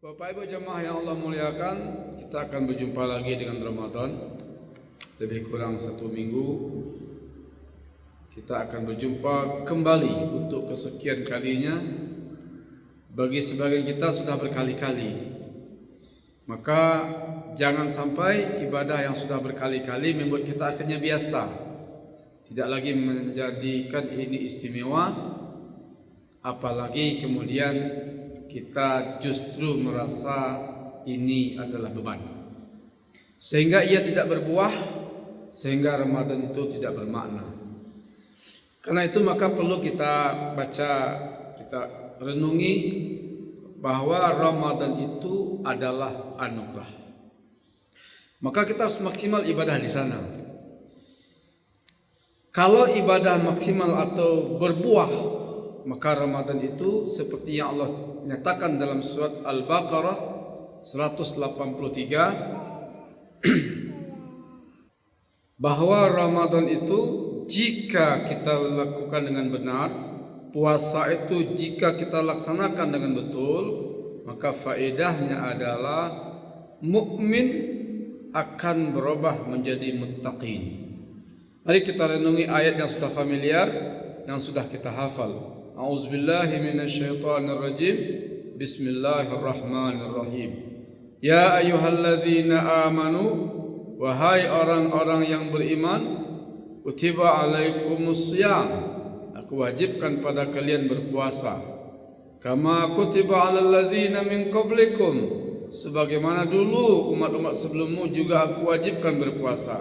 Bapak Ibu jemaah yang Allah muliakan, kita akan berjumpa lagi dengan Ramadan. Lebih kurang 1 minggu kita akan berjumpa kembali untuk kesekian kalinya. Bagi sebagian kita sudah berkali-kali. Maka jangan sampai ibadah yang sudah berkali-kali membuat kita akhirnya biasa, tidak lagi menjadikan ini istimewa, apalagi kemudian kita justru merasa ini adalah beban, sehingga ia tidak berbuah, sehingga Ramadan itu tidak bermakna. Karena itu maka perlu kita baca, kita renungi bahwa Ramadan itu adalah anugerah. Maka kita harus maksimal ibadah di sana. Kalau ibadah maksimal atau berbuah, maka Ramadan itu seperti yang Allah nyatakan dalam surat Al-Baqarah 183 bahwa Ramadan itu jika kita lakukan dengan benar, puasa itu jika kita laksanakan dengan betul, maka faedahnya adalah mukmin akan berubah menjadi muttaqin. Mari kita renungi ayat yang sudah familiar, yang sudah kita hafal. A'udzubillahi minasyaitonirrajim. Bismillahirrahmanirrahim. Ya ayyuhalladzina amanu, wahai orang-orang yang beriman, kutiba alaikumussyam, aku wajibkan pada kalian berpuasa. Kama kutiba alal ladzina min qablikum, sebagaimana dulu umat-umat sebelummu juga aku wajibkan berpuasa.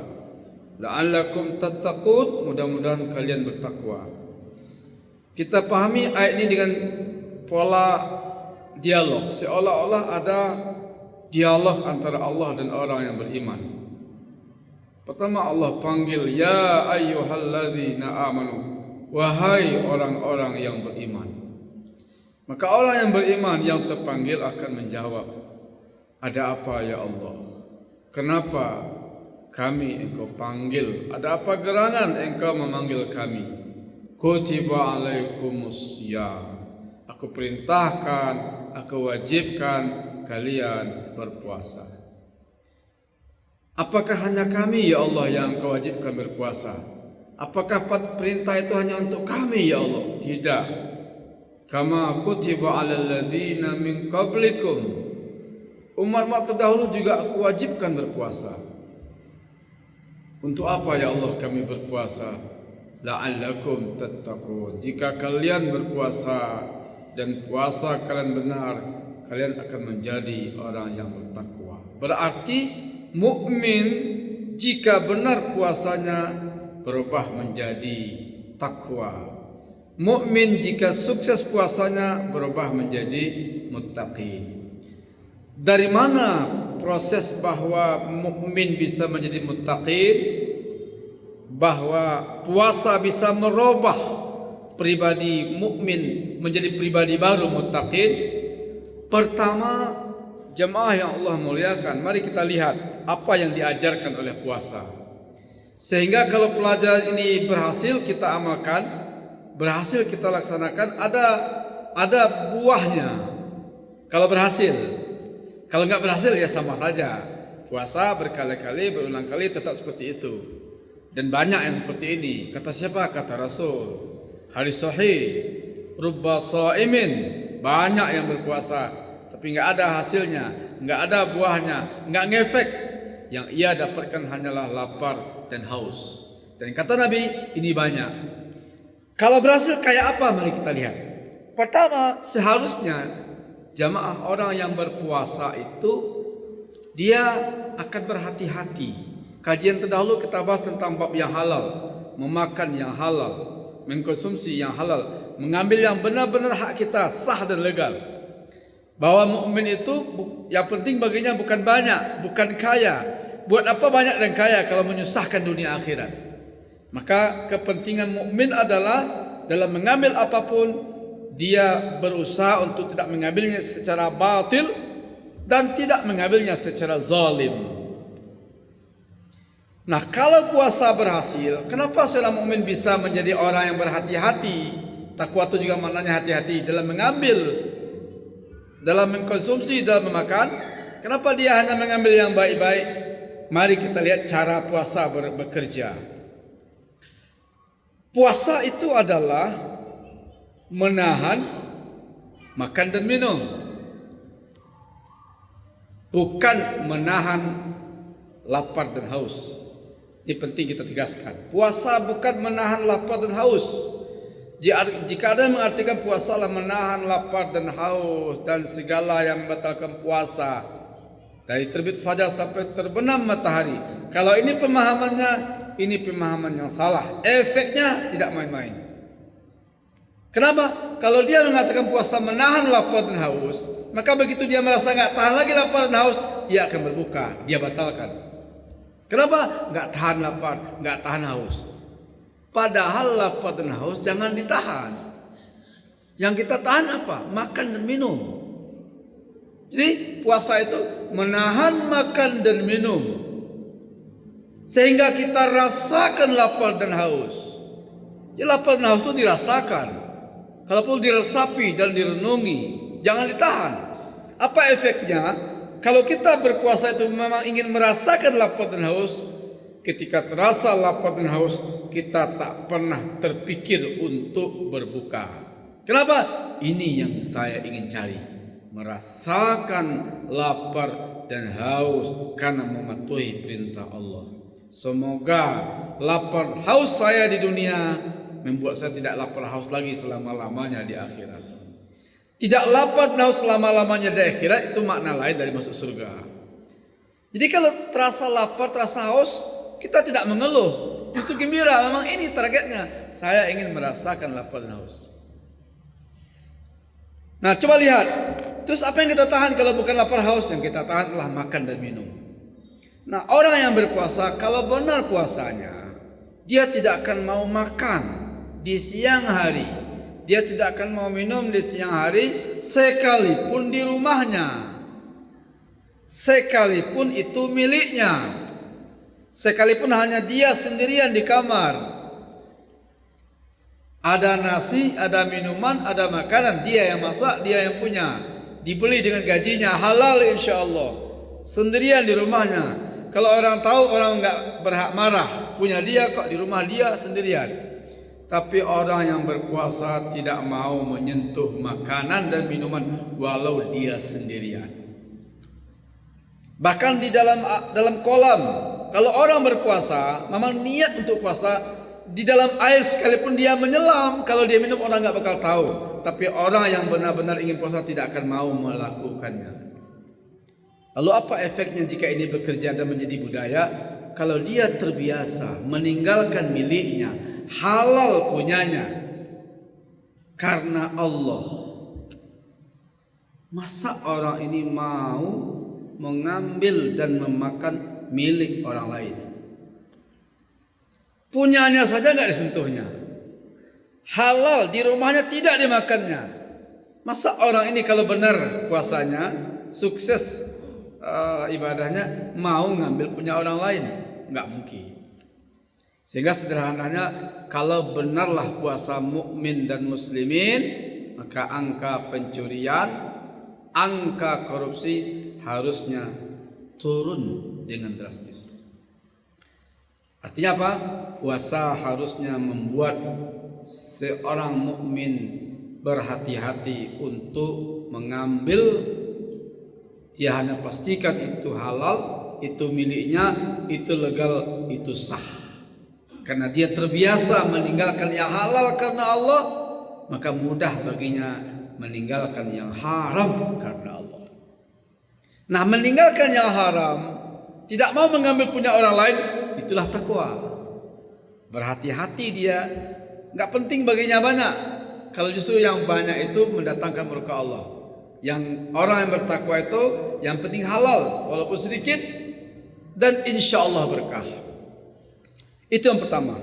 La'allakum tattaqun, mudah-mudahan kalian bertakwa. Kita pahami ayat ini dengan pola dialog, seolah-olah ada dialog antara Allah dan orang yang beriman. Pertama Allah panggil, ya ayyuhalladzina amanu, wahai orang-orang yang beriman. Maka orang yang beriman yang terpanggil akan menjawab, ada apa ya Allah? Kenapa kami engkau panggil? Ada apa gerangan engkau memanggil kami? Kutiba alaikumussyam, aku perintahkan, aku wajibkan kalian berpuasa. Apakah hanya kami ya Allah yang engkau wajibkan berpuasa? Apakah perintah itu hanya untuk kami ya Allah? Tidak. Kama kutiba alal ladzina min qablikum, umat-umat terdahulu juga aku wajibkan berpuasa. Untuk apa ya Allah kami berpuasa? La'allakum tattaqun, jika kalian berpuasa dan puasa kalian benar, kalian akan menjadi orang yang bertakwa. Berarti mukmin jika benar puasanya berubah menjadi takwa. Mukmin jika sukses puasanya berubah menjadi muttaqin. Dari mana proses bahwa mukmin bisa menjadi muttaqin? Bahwa puasa bisa merubah pribadi mukmin menjadi pribadi baru muttaqin. Pertama, jemaah yang Allah muliakan, mari kita lihat apa yang diajarkan oleh puasa, sehingga kalau pelajaran ini berhasil kita amalkan, berhasil kita laksanakan, ada buahnya. Kalau berhasil, kalau nggak berhasil ya sama saja. Puasa berkali-kali, berulang kali tetap seperti itu. Dan banyak yang seperti ini. Kata siapa? Kata Rasul. Hadis sahih, rubba shaimin, banyak yang berpuasa tapi nggak ada hasilnya, nggak ada buahnya, nggak ngefek. Yang ia dapatkan hanyalah lapar dan haus. Dan kata Nabi, ini banyak. Kalau berhasil kayak apa? Mari kita lihat. Pertama, seharusnya jamaah orang yang berpuasa itu dia akan berhati-hati. Kajian terdahulu kita bahas tentang bab yang halal, memakan yang halal, mengkonsumsi yang halal, mengambil yang benar-benar hak kita, sah dan legal. Bahwa mukmin itu yang penting baginya bukan banyak, bukan kaya. Buat apa banyak dan kaya kalau menyusahkan dunia akhirat? Maka kepentingan mukmin adalah dalam mengambil apapun dia berusaha untuk tidak mengambilnya secara batil dan tidak mengambilnya secara zalim. Nah, kalau puasa berhasil, kenapa seorang mukmin bisa menjadi orang yang berhati-hati? Takwa itu juga maknanya hati-hati dalam mengambil dalam mengkonsumsi, dalam memakan. Kenapa dia hanya mengambil yang baik-baik? Mari kita lihat cara puasa bekerja. Puasa itu adalah menahan makan dan minum, bukan menahan lapar dan haus. Ini penting kita tegaskan. Puasa bukan menahan lapar dan haus. Jika ada yang mengartikan puasa adalah menahan lapar dan haus dan segala yang membatalkan puasa dari terbit fajar sampai terbenam matahari, kalau ini pemahamannya, ini pemahaman yang salah. Efeknya tidak main-main. Kenapa? Kalau dia mengatakan puasa menahan lapar dan haus, maka begitu dia merasa nggak tahan lagi lapar dan haus, dia akan berbuka, dia batalkan. Kenapa? Nggak tahan lapar, nggak tahan haus. Padahal lapar dan haus jangan ditahan. Yang kita tahan apa? Makan dan minum. Jadi puasa itu menahan makan dan minum, sehingga kita rasakan lapar dan haus. Ya, lapar dan haus itu dirasakan. Kalau perlu diresapi dan direnungi, jangan ditahan. Apa efeknya? Kalau kita berpuasa itu memang ingin merasakan lapar dan haus, ketika terasa lapar dan haus, kita tak pernah terpikir untuk berbuka. Kenapa? Ini yang saya ingin cari. Merasakan lapar dan haus karena mematuhi perintah Allah. Semoga lapar haus saya di dunia membuat saya tidak lapar haus lagi selama-lamanya di akhirat. Tidak lapar dan haus selama-lamanya di akhirat itu makna lain dari masuk surga. Jadi kalau terasa lapar, terasa haus, kita tidak mengeluh, justru gembira. Memang ini targetnya. Saya ingin merasakan lapar dan haus. Nah, coba lihat. Terus apa yang kita tahan kalau bukan lapar haus? Yang kita tahan adalah makan dan minum. Nah, orang yang berpuasa, kalau benar puasanya, dia tidak akan mau makan di siang hari. Dia tidak akan mau minum di siang hari, sekalipun di rumahnya. Sekalipun itu miliknya. Sekalipun hanya dia sendirian di kamar. Ada nasi, ada minuman, ada makanan, dia yang masak, dia yang punya. Dibeli dengan gajinya, halal insya Allah. Sendirian di rumahnya. Kalau orang tahu, orang enggak berhak marah. Punya dia kok, di rumah dia sendirian. Tapi orang yang berpuasa tidak mau menyentuh makanan dan minuman walau dia sendirian. Bahkan di dalam kolam, kalau orang berpuasa, memang niat untuk puasa, di dalam air sekalipun dia menyelam, kalau dia minum orang enggak bakal tahu. Tapi orang yang benar-benar ingin puasa tidak akan mau melakukannya. Lalu apa efeknya jika ini bekerja dan menjadi budaya? Kalau dia terbiasa meninggalkan miliknya, halal punyanya, karena Allah, masa orang ini mau mengambil dan memakan milik orang lain? Punyanya saja nggak disentuhnya, halal di rumahnya tidak dimakannya. Masa orang ini kalau benar puasanya, sukses ibadahnya, mau ngambil punya orang lain? Nggak mungkin. Sehingga sederhananya, kalau benarlah puasa mukmin dan muslimin, maka angka pencurian, angka korupsi harusnya turun dengan drastis. Artinya apa? Puasa harusnya membuat seorang mukmin berhati-hati untuk mengambil. Dia hanya pastikan itu halal, itu miliknya, itu legal, itu sah. Karena dia terbiasa meninggalkan yang halal karena Allah, maka mudah baginya meninggalkan yang haram karena Allah. Nah, meninggalkan yang haram, tidak mau mengambil punya orang lain, itulah takwa. Berhati-hati dia, nggak penting baginya banyak. Kalau justru yang banyak itu mendatangkan murka Allah. Yang orang yang bertakwa itu yang penting halal, walaupun sedikit, dan insya Allah berkah. Itu yang pertama.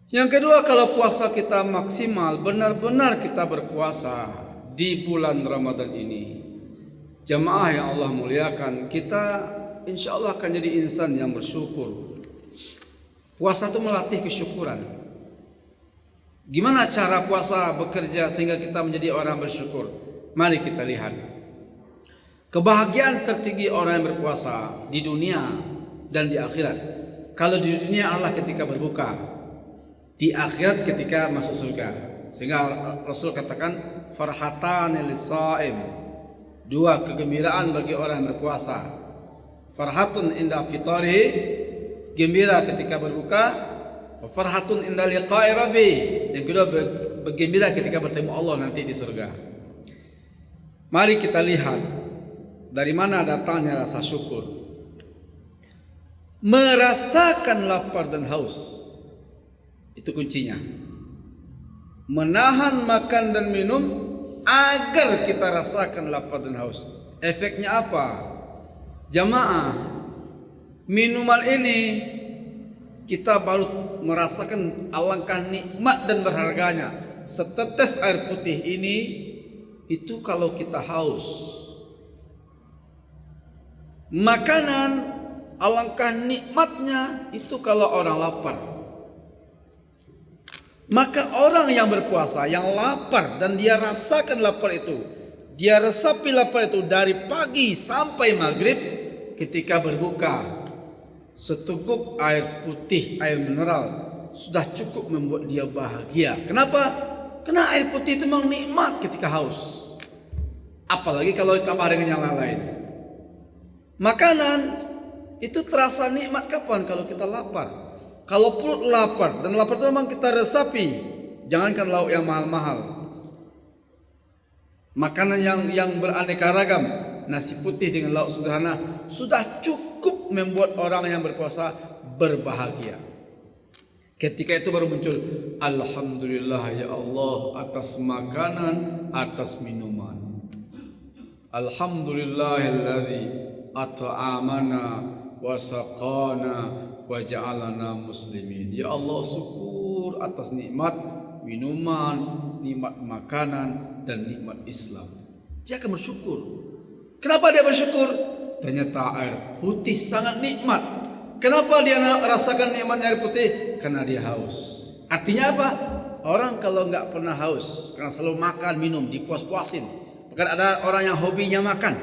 Yang kedua, kalau puasa kita maksimal, benar-benar kita berpuasa di bulan Ramadan ini, jamaah yang Allah muliakan, kita insya Allah akan jadi insan yang bersyukur. Puasa itu melatih kesyukuran. Gimana cara puasa bekerja sehingga kita menjadi orang bersyukur? Mari kita lihat. Kebahagiaan tertinggi orang yang berpuasa di dunia dan di akhirat. Kalau di dunia Allah ketika berbuka, di akhirat ketika masuk surga. Sehingga Rasul katakan farhatan lis-shaim, dua kegembiraan bagi orang yang berpuasa. Farhatun inda fitarihi, gembira ketika berbuka, wa farhatun inda liqa'i rabbi, yang kedua bergembira ketika bertemu Allah nanti di surga. Mari kita lihat dari mana datangnya rasa syukur. Merasakan lapar dan haus, itu kuncinya. Menahan makan dan minum agar kita rasakan lapar dan haus. Efeknya apa? Jamaah, minuman ini kita baru merasakan alangkah nikmat dan berharganya. Setetes air putih ini, itu kalau kita haus. Makanan alangkah nikmatnya itu kalau orang lapar. Maka orang yang berpuasa, yang lapar dan dia rasakan lapar itu, dia resapi lapar itu dari pagi sampai maghrib, ketika berbuka seteguk air putih, air mineral sudah cukup membuat dia bahagia. Kenapa? Karena air putih itu memang nikmat ketika haus. Apalagi kalau ditambah dengan yang lain. Makanan itu terasa nikmat kapan? Kalau kita lapar. Kalau perut lapar, dan lapar itu memang kita resapi. Jangankan lauk yang mahal-mahal. Makanan yang beraneka ragam, nasi putih dengan lauk sederhana sudah cukup membuat orang yang berpuasa berbahagia. Ketika itu baru muncul alhamdulillah ya Allah atas makanan, atas minuman. Alhamdulillahillazi at'amana wa saqana wa ja'alana muslimin. Ya Allah, syukur atas nikmat minuman, nikmat makanan, dan nikmat Islam. Dia akan bersyukur. Kenapa dia bersyukur? Ternyata air putih sangat nikmat. Kenapa dia rasakan nikmatnya air putih? Karena dia haus. Artinya apa? Orang kalau nggak pernah haus, karena selalu makan, minum, dipuas-puasin. Bahkan ada orang yang hobinya makan.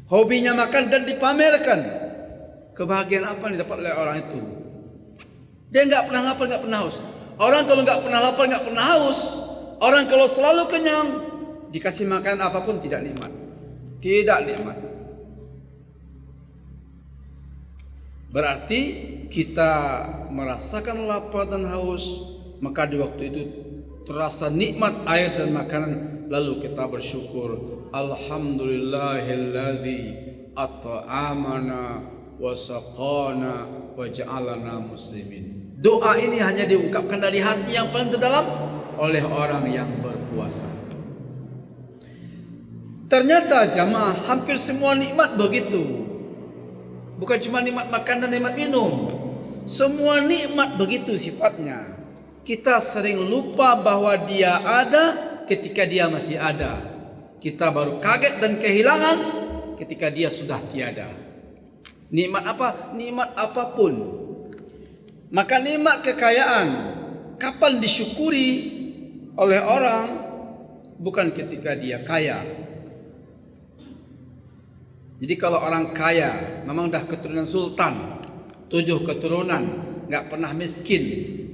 Hobinya makan dan dipamerkan. Kebahagiaan apa yang didapat oleh orang itu? Dia nggak pernah lapar, nggak pernah haus. Orang kalau nggak pernah lapar, nggak pernah haus, orang kalau selalu kenyang, dikasih makan apapun tidak nikmat. Tidak nikmat. Berarti kita merasakan lapar dan haus, maka di waktu itu terasa nikmat air dan makanan, lalu kita bersyukur. Alhamdulillahillazi at'amana wa saqana wa ja'alana muslimin. Doa ini hanya diungkapkan dari hati yang paling terdalam oleh orang yang berpuasa. Ternyata jamaah, hampir semua nikmat begitu. Bukan cuma nikmat makan dan nikmat minum. Semua nikmat begitu sifatnya. Kita sering lupa bahwa dia ada ketika dia masih ada. Kita baru kaget dan kehilangan ketika dia sudah tiada. Nikmat apa? Nikmat apapun. Maka nikmat kekayaan kapan disyukuri oleh orang? Bukan ketika dia kaya. Jadi kalau orang kaya, memang dah keturunan sultan, 7 keturunan, nggak pernah miskin,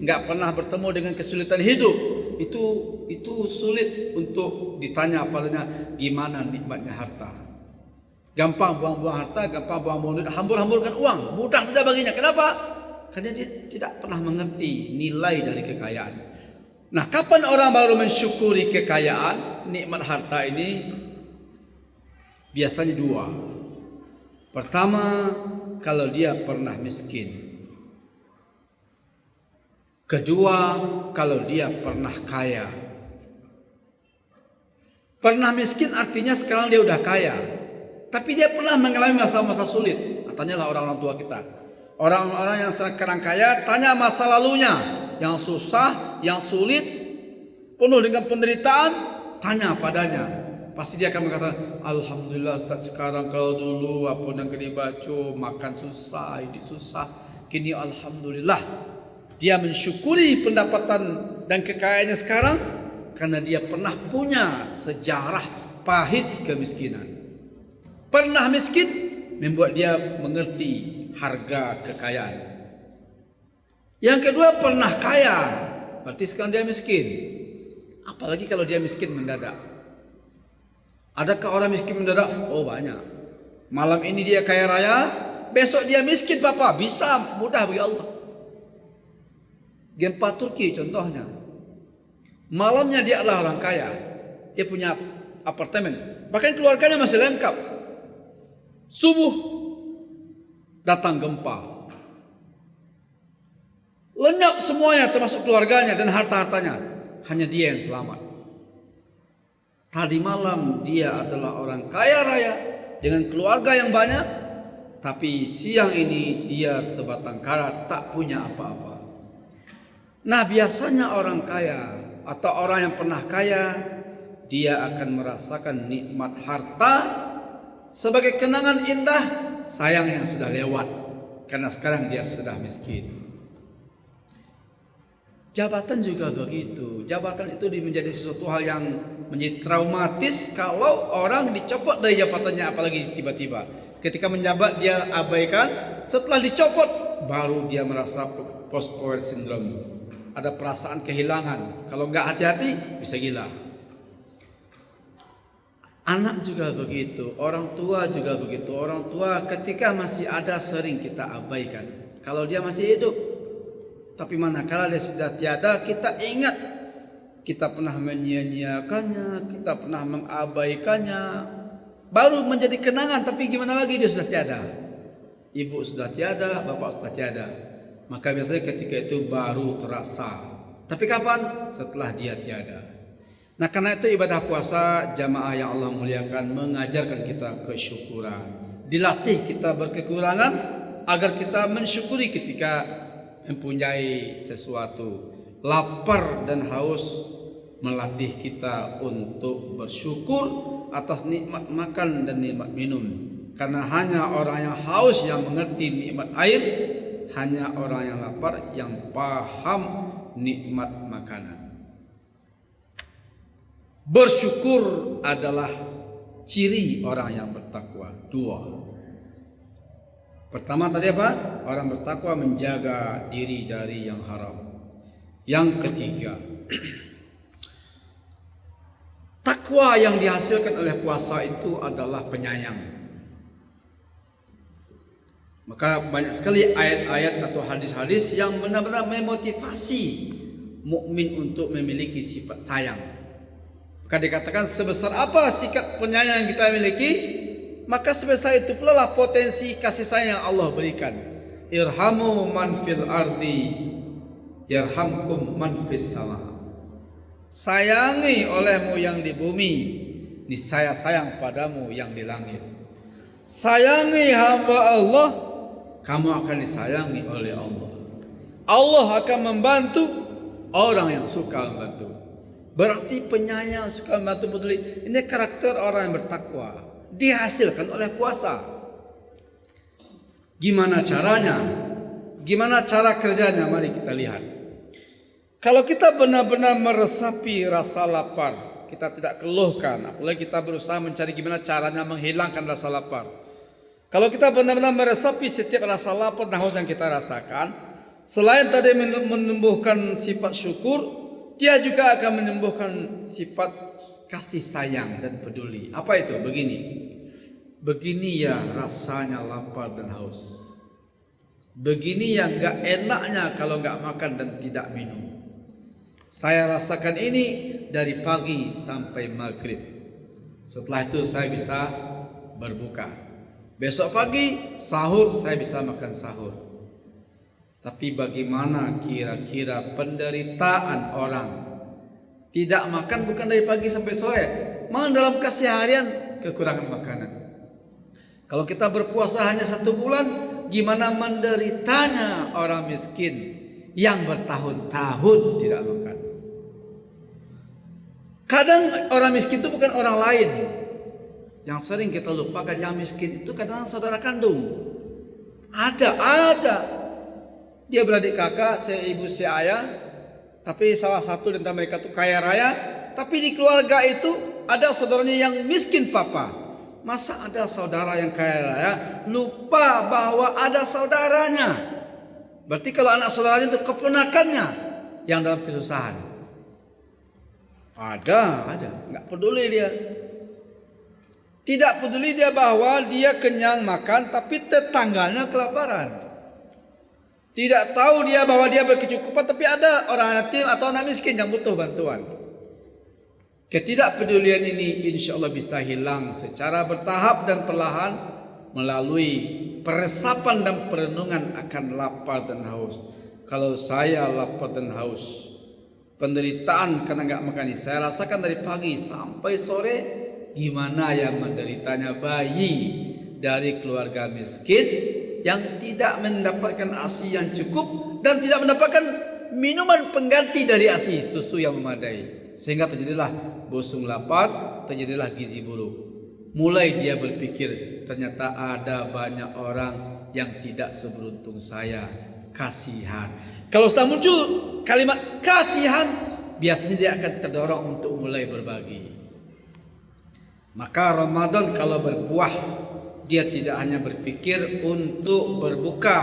nggak pernah bertemu dengan kesulitan hidup, itu sulit untuk ditanya padanya gimana nikmatnya harta. Gampang buang-buang harta, gampang buang-buang duit, hambur-hamburkan uang, mudah saja baginya. Kenapa? Karena dia tidak pernah mengerti nilai dari kekayaan. Nah, kapan orang baru mensyukuri kekayaan, nikmat harta ini? Biasanya 2. Pertama, kalau dia pernah miskin. Kedua, kalau dia pernah kaya. Pernah miskin artinya sekarang dia udah kaya, tapi dia pernah mengalami masa-masa sulit. Tanyalah orang-orang tua kita. Orang-orang yang sekarang kaya, tanya masa lalunya yang susah, yang sulit, penuh dengan penderitaan, tanya padanya. Pasti dia akan berkata, alhamdulillah Ustaz, sekarang kalau dulu apa yang kena baca, makan susah, hidup susah, kini alhamdulillah. Dia mensyukuri pendapatan dan kekayaannya sekarang, karena dia pernah punya sejarah pahit kemiskinan. Pernah miskin membuat dia mengerti harga kekayaan. Yang kedua, pernah kaya, berarti sekarang dia miskin. Apalagi kalau dia miskin mendadak. Adakah orang miskin mendadak? Oh, banyak. Malam ini dia kaya raya, besok dia miskin papa. Bisa, mudah bagi Allah. Gempa Turki contohnya. Malamnya dia adalah orang kaya. Dia punya apartemen. Bahkan keluarganya masih lengkap. Subuh datang gempa. Lenyap semuanya termasuk keluarganya dan harta-hartanya. Hanya dia yang selamat. Tadi malam dia adalah orang kaya raya dengan keluarga yang banyak, tapi siang ini dia sebatang kara tak punya apa-apa. Nah, biasanya orang kaya atau orang yang pernah kaya, dia akan merasakan nikmat harta sebagai kenangan indah, sayang yang sudah lewat karena sekarang dia sudah miskin. Jabatan juga begitu. Jabatan itu menjadi sesuatu hal yang menjadi traumatis kalau orang dicopot dari jabatannya, apalagi tiba-tiba. Ketika menjabat dia abaikan, setelah dicopot baru dia merasa post-power syndrome. Ada perasaan kehilangan. Kalau nggak hati-hati bisa gila. Anak juga begitu, orang tua juga begitu. Orang tua ketika masih ada sering kita abaikan. Kalau dia masih hidup, tapi manakala dia sudah tiada, kita ingat kita pernah menyia-nyiakannya, kita pernah mengabaikannya, baru menjadi kenangan. Tapi gimana lagi, dia sudah tiada. Ibu sudah tiada, bapak sudah tiada. Maka biasanya ketika itu baru terasa. Tapi kapan? Setelah dia tiada. Nah, karena itu ibadah puasa jamaah yang Allah muliakan mengajarkan kita kesyukuran. Dilatih kita berkekurangan agar kita mensyukuri ketika mempunyai sesuatu. Lapar dan haus melatih kita untuk bersyukur atas nikmat makan dan nikmat minum. Karena hanya orang yang haus yang mengerti nikmat air, hanya orang yang lapar yang paham nikmat makanan. Bersyukur adalah ciri orang yang bertakwa. Dua. Pertama tadi apa? Orang bertakwa menjaga diri dari yang haram. Yang ketiga, takwa yang dihasilkan oleh puasa itu adalah penyayang. Maka banyak sekali ayat-ayat atau hadis-hadis yang benar-benar memotivasi mukmin untuk memiliki sifat sayang. Maka dikatakan sebesar apa sikap penyayang yang kita miliki, maka sebesar itu pula lah potensi kasih sayang yang Allah berikan. Irhamu man fil ardi yarhamkum man fis sama. Sayangi olehmu yang di bumi, niscaya sayang padamu yang di langit. Sayangi hamba Allah, kamu akan disayangi oleh Allah. Allah akan membantu orang yang suka membantu. Berarti penyayang, suka membantu peduli. Ini karakter orang yang bertakwa. Dihasilkan oleh puasa. Gimana caranya? Gimana cara kerjanya? Mari kita lihat. Kalau kita benar-benar meresapi rasa lapar, kita tidak keluhkan, apalagi kita berusaha mencari gimana caranya menghilangkan rasa lapar. Kalau kita benar-benar meresapi setiap rasa lapar dan haus yang kita rasakan, selain tadi menumbuhkan sifat syukur, dia juga akan menumbuhkan sifat kasih sayang dan peduli. Apa itu? Begini ya rasanya lapar dan haus. Begini yang gak enaknya kalau gak makan dan tidak minum. Saya rasakan ini dari pagi sampai maghrib. Setelah itu saya bisa berbuka. Besok pagi sahur saya bisa makan sahur. Tapi bagaimana kira-kira penderitaan orang tidak makan bukan dari pagi sampai sore, malah dalam keseharian kekurangan makanan. Kalau kita berpuasa hanya 1 bulan, gimana menderitanya orang miskin yang bertahun-tahun tidak makan. Kadang orang miskin itu bukan orang lain. Yang sering kita lupakan, yang miskin itu kadang saudara kandung. Ada. Dia beradik kakak, saya ibu, saya ayah. Tapi salah satu di antara mereka itu kaya raya, Tapi di keluarga itu ada saudaranya yang miskin papa. Masa ada saudara yang kaya raya lupa bahwa ada saudaranya? Berarti kalau anak saudaranya itu keponakannya yang dalam kesusahan. Ada, nggak peduli dia. Tidak peduli dia bahwa dia kenyang makan, tapi tetangganya kelaparan. Tidak tahu dia bahwa dia berkecukupan, tapi ada orang yatim atau anak miskin yang butuh bantuan. Ketidakpedulian ini insya Allah bisa hilang secara bertahap dan perlahan melalui peresapan dan perenungan akan lapar dan haus. Kalau saya lapar dan haus, penderitaan karena nggak makan ini saya rasakan dari pagi sampai sore, gimana yang menderitanya bayi dari keluarga miskin yang tidak mendapatkan ASI yang cukup dan tidak mendapatkan minuman pengganti dari ASI, susu yang memadai. Sehingga terjadilah bosong lapar, terjadilah gizi buruk. Mulai dia berpikir, ternyata ada banyak orang yang tidak seberuntung saya. Kasihan. Kalau sudah muncul kalimat kasihan, biasanya dia akan terdorong untuk mulai berbagi. Maka Ramadan kalau berbuah, dia tidak hanya berpikir untuk berbuka,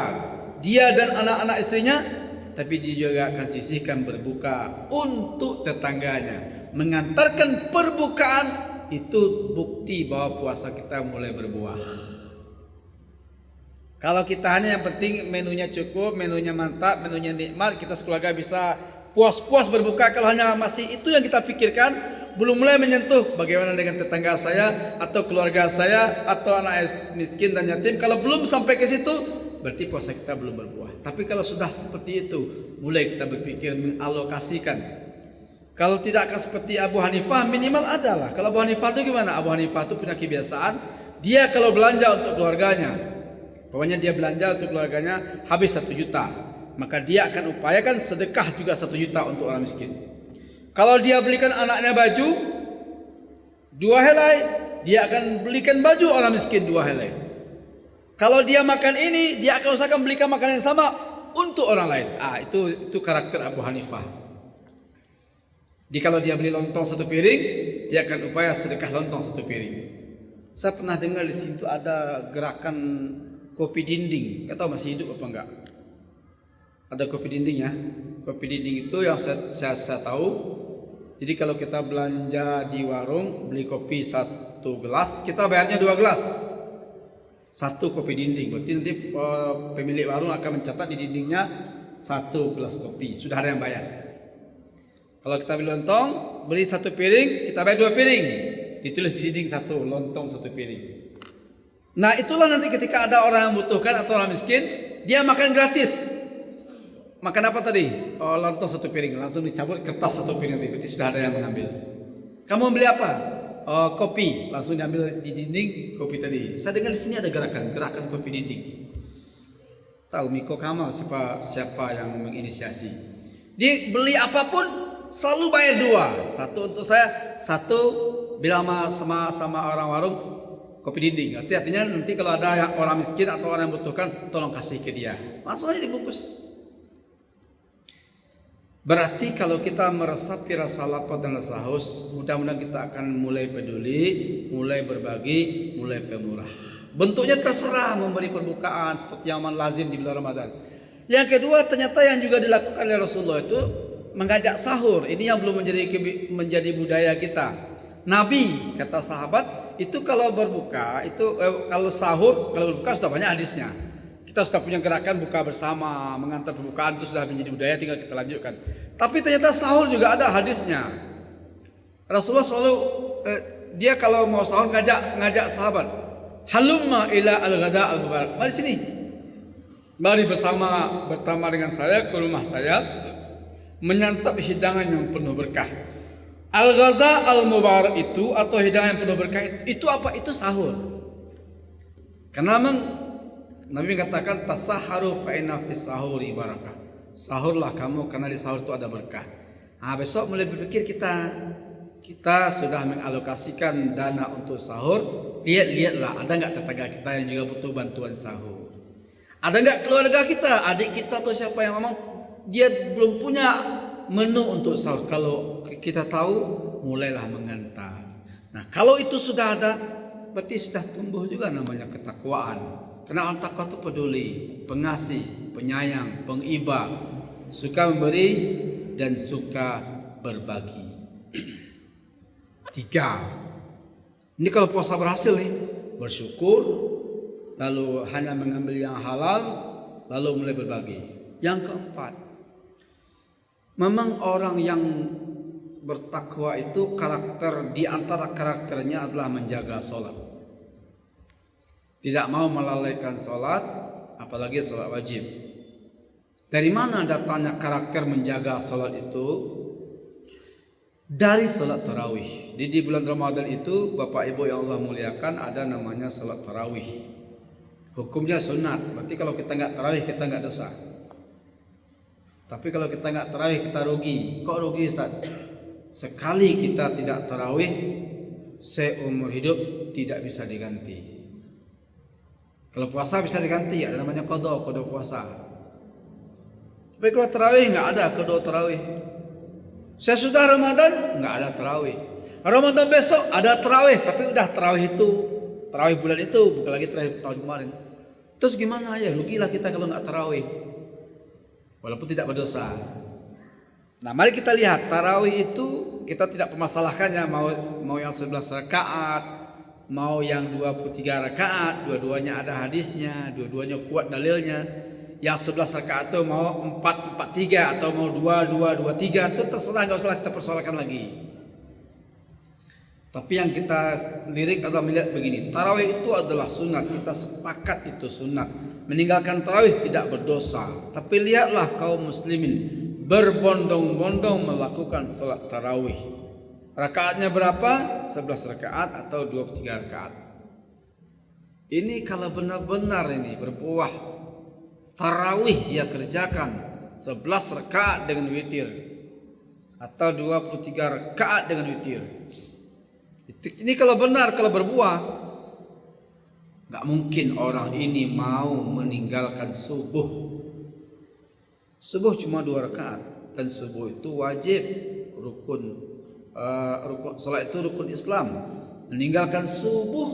dia dan anak-anak istrinya, tapi dia juga akan sisihkan berbuka untuk tetangganya. Mengantarkan perbukaan itu bukti bahwa puasa kita mulai berbuah. Kalau kita hanya yang penting menunya cukup, menunya mantap, menunya nikmat, kita sekeluarga bisa puas-puas berbuka. Kalau hanya masih itu yang kita pikirkan, belum mulai menyentuh bagaimana dengan tetangga saya atau keluarga saya atau anak miskin dan yatim, kalau belum sampai ke situ, berarti puasa kita belum berbuah. Tapi kalau sudah seperti itu, mulai kita berpikir mengalokasikan. Kalau tidak akan seperti Abu Hanifah, minimal adalah. Kalau Abu Hanifah itu gimana? Abu Hanifah itu punya kebiasaan, dia kalau belanja untuk keluarganya, pokoknya dia belanja untuk keluarganya habis 1 juta, maka dia akan upayakan sedekah juga 1 juta untuk orang miskin. Kalau dia belikan anaknya baju 2 helai, dia akan belikan baju orang miskin 2 helai. Kalau dia makan ini, dia akan usahakan belikan makanan yang sama untuk orang lain. Itu karakter Abu Hanifah. Jadi kalau dia beli lontong 1 piring, dia akan upaya sedekah lontong 1 piring. Saya pernah dengar di situ ada gerakan kopi dinding. Nggak tahu masih hidup apa enggak. Ada kopi dinding ya. Kopi dinding itu yang saya tahu. Jadi kalau kita belanja di warung, beli kopi 1 gelas, kita bayarnya 2 gelas. 1 kopi dinding. Berarti nanti pemilik warung akan mencatat di dindingnya 1 gelas kopi. Sudah ada yang bayar. Kalau kita beli lontong, beli 1 piring, kita bayar 2 piring. Ditulis di dinding 1 lontong 1 piring. Nah itulah nanti ketika ada orang yang membutuhkan atau orang miskin, dia makan gratis. Makan apa tadi? Lontong 1 piring. Langsung dicabut kertas 1 piring. Berarti sudah ada yang mengambil. Kamu beli apa? Kopi. Langsung diambil di dinding kopi tadi. Saya dengar di sini ada gerakan kopi dinding. Tahu Miko Kamal siapa yang menginisiasi? Dia beli apapun selalu bayar 2. 1 untuk saya, 1 bilang sama orang warung kopi dinding. Artinya nanti kalau ada orang miskin atau orang yang membutuhkan, tolong kasih ke dia. Langsung aja dibungkus. Berarti kalau kita meresapi rasa lapar dan rasa haus, mudah-mudahan kita akan mulai peduli, mulai berbagi, mulai pemurah. Bentuknya terserah, memberi perbukaan seperti yang lazim di bulan Ramadan. Yang kedua, ternyata yang juga dilakukan oleh Rasulullah itu mengajak sahur. Ini yang belum menjadi budaya kita. Nabi, kata sahabat, itu kalau berbuka, kalau sahur, kalau berbuka sudah banyak hadisnya. Kita sudah punya gerakan buka bersama, mengantar pembukaan, itu sudah menjadi budaya, tinggal kita lanjutkan. Tapi ternyata sahur juga ada hadisnya. Rasulullah selalu dia kalau mau sahur ngajak sahabat, halumma ila al-ghada al-mubarak. Mari sini. Mari bertama dengan saya ke rumah saya menyantap hidangan yang penuh berkah. Al-ghaza al-mubarak itu atau hidangan yang penuh berkah itu apa? Itu sahur. Karena memang Nabi katakan tasaharu fa inna fis sahuri barakah. Sahurlah kamu karena di sahur itu ada berkah. Nah, besok mulai berpikir kita sudah mengalokasikan dana untuk sahur. Lihatlah ada enggak tetangga kita yang juga butuh bantuan sahur. Ada enggak keluarga kita, adik kita atau siapa yang memang dia belum punya menu untuk sahur. Kalau kita tahu, mulailah mengantar. Nah, kalau itu sudah ada, berarti sudah tumbuh juga namanya ketakwaan. Karena orang takwa itu peduli, pengasih, penyayang, pengiba, suka memberi dan suka berbagi. 3. Ini kalau puasa berhasil nih, bersyukur, lalu hanya mengambil yang halal, lalu mulai berbagi. Yang keempat, memang orang yang bertakwa itu karakter, di antara karakternya adalah menjaga sholat. Tidak mau melalaikan sholat, apalagi sholat wajib. Dari mana datangnya karakter menjaga sholat itu? Dari sholat tarawih. Di bulan Ramadan itu, Bapak Ibu yang Allah muliakan, ada namanya sholat tarawih. Hukumnya sunat, berarti kalau kita nggak tarawih kita nggak dosa. Tapi kalau kita nggak tarawih kita rugi. Kok rugi, Ustaz? Sekali kita tidak tarawih, seumur hidup tidak bisa diganti. Kalau puasa bisa diganti, ada namanya qada puasa. Tapi kalau tarawih nggak ada qada tarawih. Sesudah Ramadan nggak ada tarawih. Ramadan besok ada tarawih, tapi udah tarawih itu, tarawih bulan itu, bukan lagi tarawih tahun kemarin. Terus gimana ya? Rugilah kita kalau nggak tarawih, walaupun tidak berdosa. Nah, mari kita lihat tarawih itu kita tidak permasalahkannya, mau yang 11 rakaat, mau yang 23 rakaat, dua-duanya ada hadisnya, dua-duanya kuat dalilnya. Yang 11 rakaat itu mau 4-4-3 atau mau 2-2-2-3, itu terserah, nggak usah kita persoalkan lagi. Tapi yang kita lirik adalah melihat begini, tarawih itu adalah sunat, kita sepakat itu sunat. Meninggalkan tarawih tidak berdosa. Tapi lihatlah kaum muslimin berbondong-bondong melakukan salat tarawih. Rakaatnya berapa? 11 rakaat atau 23 rakaat. Ini kalau benar-benar ini berbuah tarawih dia kerjakan 11 rakaat dengan witir atau 23 rakaat dengan witir. Ini kalau benar, kalau berbuah, nggak mungkin orang ini mau meninggalkan subuh. Subuh cuma 2 rakaat dan subuh itu wajib, rukun salat itu rukun Islam. Meninggalkan subuh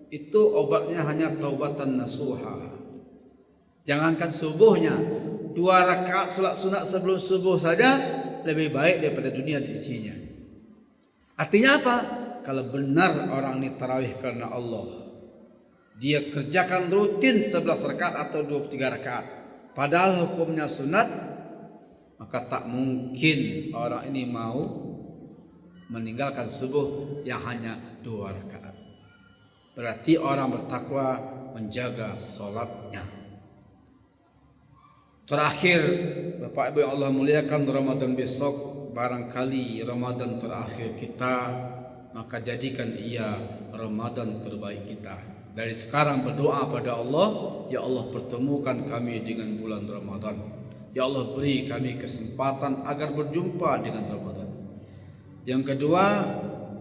itu obatnya hanya taubatan nasuha. Jangankan subuhnya, 2 rakaat salat sunat sebelum subuh saja lebih baik daripada dunia di isinya. Artinya apa? Kalau benar orang ini tarawih karena Allah, dia kerjakan rutin 11 rakaat atau 23 rakaat, padahal hukumnya sunat, maka tak mungkin orang ini mau meninggalkan subuh yang hanya 2 rakaat. Berarti orang bertakwa menjaga sholatnya. Terakhir, Bapak Ibu yang Allah muliakan, Ramadan besok barangkali Ramadan terakhir kita, maka jadikan ia Ramadan terbaik kita. Dari sekarang berdoa pada Allah, ya Allah pertemukan kami dengan bulan Ramadan. Ya Allah beri kami kesempatan agar berjumpa dengan Ramadan. Yang kedua,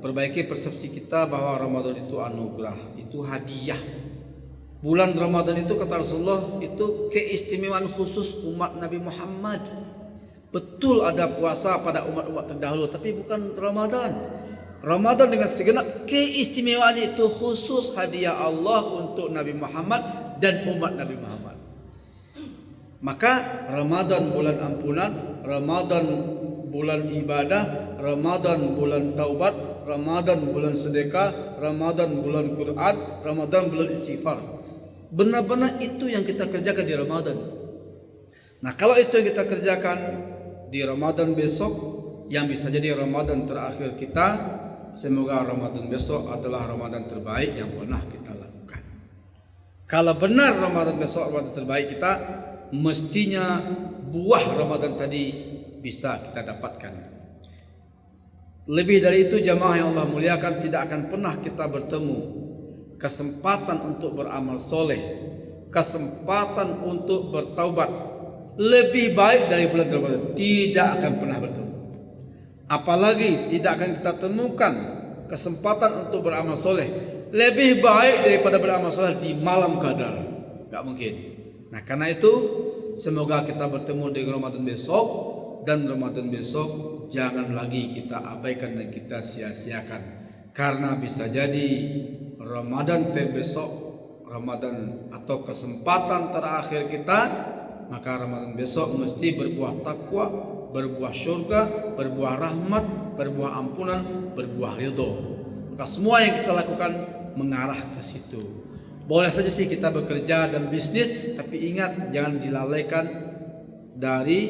perbaiki persepsi kita bahwa Ramadan itu anugerah, itu hadiah. Bulan Ramadan itu kata Rasulullah itu keistimewaan khusus umat Nabi Muhammad. Betul ada puasa pada umat-umat terdahulu, tapi bukan Ramadan. Ramadan dengan segenap keistimewaannya itu khusus hadiah Allah untuk Nabi Muhammad dan umat Nabi Muhammad. Maka Ramadan bulan ampunan, Ramadan bulan ibadah, Ramadan bulan taubat, Ramadan bulan sedekah, Ramadan bulan Quran, Ramadan bulan istighfar. Benar-benar itu yang kita kerjakan di Ramadan. Nah, kalau itu yang kita kerjakan di Ramadan besok, yang bisa jadi Ramadan terakhir kita, semoga Ramadan besok adalah Ramadan terbaik yang pernah kita lakukan. Kalau benar Ramadan besok Ramadan terbaik kita, mestinya buah Ramadan tadi bisa kita dapatkan. Lebih dari itu, jamaah yang Allah muliakan, tidak akan pernah kita bertemu kesempatan untuk beramal soleh, kesempatan untuk bertaubat lebih baik dari bulan Ramadan. Tidak akan pernah bertemu. Apalagi tidak akan kita temukan kesempatan untuk beramal soleh lebih baik daripada beramal soleh di malam qadar. Gak mungkin. Nah, karena itu semoga kita bertemu di Ramadan besok dan Ramadan besok jangan lagi kita abaikan dan kita sia-siakan, karena bisa jadi Ramadan terbesok, Ramadan atau kesempatan terakhir kita, maka Ramadan besok mesti berbuah takwa, berbuah syurga, berbuah rahmat, berbuah ampunan, berbuah ridho. Maka semua yang kita lakukan mengarah ke situ. Boleh saja sih kita bekerja dan bisnis, tapi ingat jangan dilalaikan dari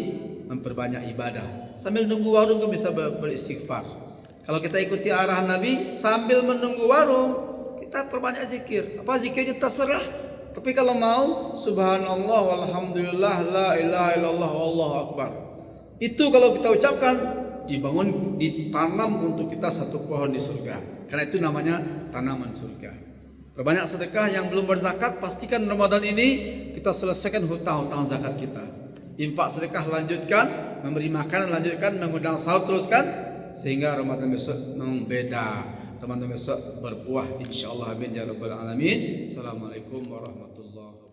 memperbanyak ibadah. Sambil nunggu warung kan bisa beristighfar. Kalau kita ikuti arahan Nabi, sambil menunggu warung kita perbanyak zikir. Apa zikirnya terserah. Tapi kalau mau, subhanallah walhamdulillah la ilaha illallah wallahu akbar. Itu kalau kita ucapkan, dibangun, ditanam untuk kita satu pohon di surga. Karena itu namanya tanaman surga. Perbanyak sedekah. Yang belum berzakat, pastikan Ramadan ini kita selesaikan hutang-hutang zakat kita. Infak sedekah lanjutkan, memberi makanan lanjutkan, mengundang sahur teruskan, sehingga Ramadan besok memang beda. Ramadan besok berbuah insyaallah, amin ya rabbal alamin. Assalamualaikum warahmatullahi wabarakatuh.